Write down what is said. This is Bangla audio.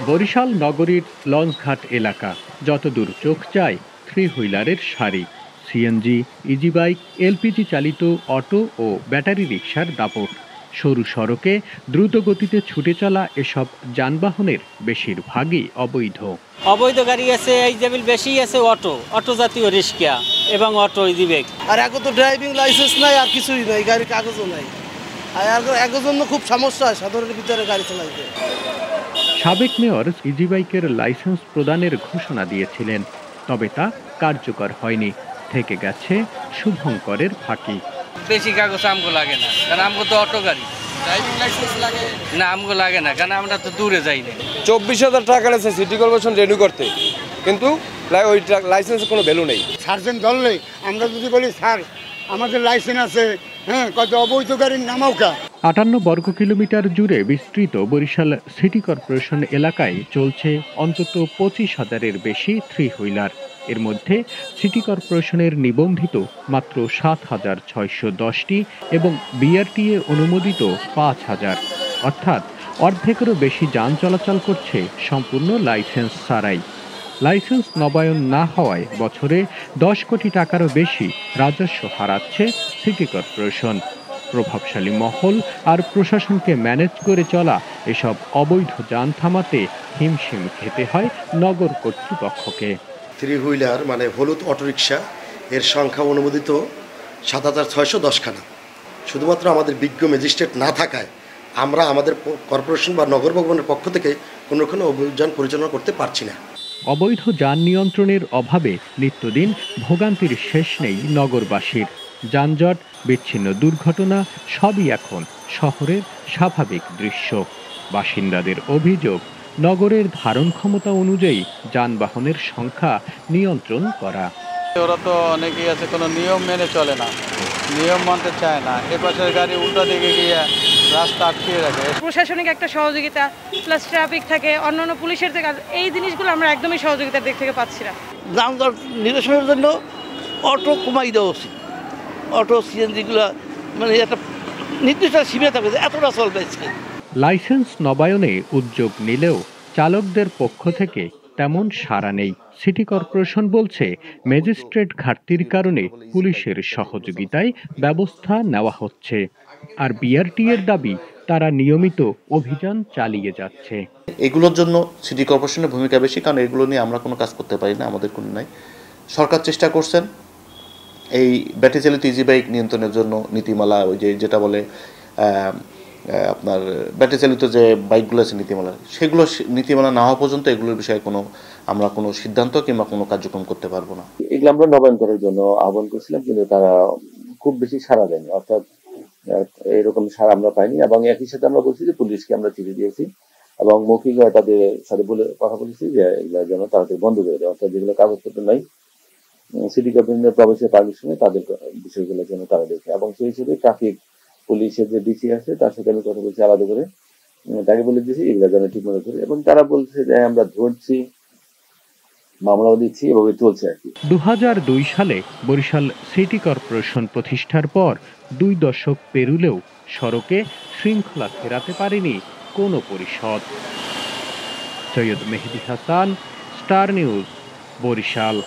বরিশাল নগরীর লঞ্চঘাট এলাকা, যতদূর চোখ যায় থ্রি হুইলারের সারি, সিএনজি, ইজি বাইক, এলপিজি চালিত অটো ও ব্যাটারি রিকশার দাপট। সরু সড়কে দ্রুত গতিতে ছুটে চলা এসব যানবাহনের বেশিরভাগই অবৈধ। অবৈধ গাড়ি আছে, এই যেমন বেশি আছে অটো জাতীয় রিক্সা এবং অটো ইজি বাইক। আর এখন তো ড্রাইভিং লাইসেন্স নাই, আর কিছুই নাই, গাড়ির কাগজও নাই। আর এর জন্য খুব সমস্যা হয় সাধারণের ভিতরে গাড়ি চালাইতে। সাবেক মেয়র ইজি বাইকের লাইসেন্স প্রদানের ঘোষণা দিয়েছিলেন, তবে তা কার্যকর হয়নি। থেকে গেছে শুভঙ্করের ফাঁকি। বেশি কাগজ আমগো লাগে না, কারণ আমগো তো অটো গাড়ি। ড্রাইভিং লাইসেন্স লাগে না, আমগো লাগে না, কারণ আমরা তো দূরে যাই না। 24,000 টাকা আছে সিটি কর্পোরেশন রেনিউ করতে, কিন্তু ওই লাইসেন্সের কোনো ভ্যালু নেই। সার্জেন্ট ধরলে আমরা যদি বলি স্যার আমাদের লাইসেন্স আছে, হ্যাঁ, কত অবৈধ গাড়ির নামাওকা। 58 বর্গ কিলোমিটার জুড়ে বিস্তৃত বরিশাল সিটি কর্পোরেশন এলাকায় চলছে অন্তত 25,000-এর বেশি থ্রি হুইলার। এর মধ্যে সিটি কর্পোরেশনের নিবন্ধিত মাত্র 7,610টি এবং বিআরটিএ অনুমোদিত 5,000, অর্থাৎ অর্ধেকেরও বেশি যান চলাচল করছে সম্পূর্ণ লাইসেন্স ছাড়াই। লাইসেন্স নবায়ন না হওয়ায় বছরে 10 কোটি টাকারও বেশি রাজস্ব হারাচ্ছে সিটি কর্পোরেশন। প্রভাবশালী মহল আর প্রশাসনকে ম্যানেজ করে চলা এসব অবৈধ যান থামাতে হিমশিম খেতে হয় নগর কর্তৃপক্ষকে। থ্রি হুইলার মানে হলুদ অটোরিকশা এর সংখ্যা অনুমোদিত 7,610 খানা। শুধুমাত্র আমাদের বিজ্ঞ ম্যাজিস্ট্রেট না থাকায় আমরা আমাদের কর্পোরেশন বা নগর ভবনের পক্ষ থেকে কোনো অভিযান পরিচালনা করতে পারছি না। অবৈধ যান নিয়ন্ত্রণের অভাবে নিত্যদিন ভোগান্তির শেষ নেই নগরবাসীর। যানজট, বিচ্ছিন্ন দুর্ঘটনা সবই এখন শহরের স্বাভাবিক দৃশ্য। বাসিন্দাদের অভিযোগ, নগরের ধারণ ক্ষমতা অনুযায়ী যানবাহনের সংখ্যা নিয়ন্ত্রণ করা। ওরা তো অনেকেই আছে কোনো নিয়ম মেনে চলে না, নিয়ম মানতে চায় না। এপাশের গাড়ি উল্টো দিকে গিয়ে রাস্তা আটকিয়ে রাখে। প্রশাসনিক একটা সহযোগিতা প্লাস ট্রাফিক থাকে, অন্যান্য পুলিশের থেকে, এই জিনিসগুলো আমরা একদমই সহযোগিতার দিক থেকে পাচ্ছি না। যানজট নিরসনের জন্য অটো কমাই দেওয়া উচিত। অটো সিএনজিগুলো মানে একটা নির্দিষ্ট সীমা থাকে, এতটা চলবে। লাইসেন্স নবায়নে উদ্যোগ নিলেও চালকদের পক্ষ থেকে তেমন সাড়া নেই। সিটি কর্পোরেশন বলছে ম্যাজিস্ট্রেট ঘাটতির কারণে পুলিশের সহযোগিতায় ব্যবস্থা নেওয়া হচ্ছে, আর বিআরটিএর দাবি তারা নিয়মিত অভিযান চালিয়ে যাচ্ছে। এগুলোর জন্য সিটি কর্পোরেশনের ভূমিকা বেশি, কারণ এগুলো নিয়ে আমরা কোনো কাজ করতে পারি না, আমাদের কোনো নাই। সরকার চেষ্টা করছেন এই ব্যাটারি চালিত ইজি বাইক নিয়ন্ত্রণের জন্য নীতিমালা, ওই যেটা বলে আপনার ব্যাটারি চালিত যে বাইকগুলো আছে নীতিমালা, সেগুলো নীতিমালা না হওয়া পর্যন্ত এগুলোর বিষয়ে আমরা কোনো সিদ্ধান্ত কিংবা কোনো কার্যক্রম করতে পারবো না। এগুলো আমরা নবায়ন করার জন্য আহ্বান করছিলাম, কিন্তু তারা খুব বেশি সাড়া দেয়নি, অর্থাৎ এরকম সাড়া আমরা পাইনি। এবং একই সাথে আমরা বলছি যে পুলিশকে আমরা চিঠি দিয়েছি এবং মৌখিক তাদের সাথে কথা বলেছি যে এগুলো যেন তাড়াতাড়ি বন্ধ করে দেয়, অর্থাৎ যেগুলো কাগজপত্র নাই সিটি কর্পোরেশনের প্রবেশের পারমিশনে তাদের বিষয়গুলো যেন তারা দেখে। এবং সেই হিসেবে ট্রাফিক পুলিশের যে ডিসি আছে তার সাথে আমি কথা বলছি আলাদা করে, তাকে বলে দিয়েছি এগুলো যেন ঠিক মনে করে। এবং তারা বলছে যে আমরা ধরছি, মামলাও দিচ্ছি, এভাবে চলছে আর কি। 2002 সালে বরিশাল সিটি কর্পোরেশন প্রতিষ্ঠার পর 2 দশক পেরুলেও সড়কে শৃঙ্খলা ফেরাতে পারেনি কোনো পরিষদ। সৈয়দ মেহেদী হাসান, স্টার নিউজ, বরিশাল।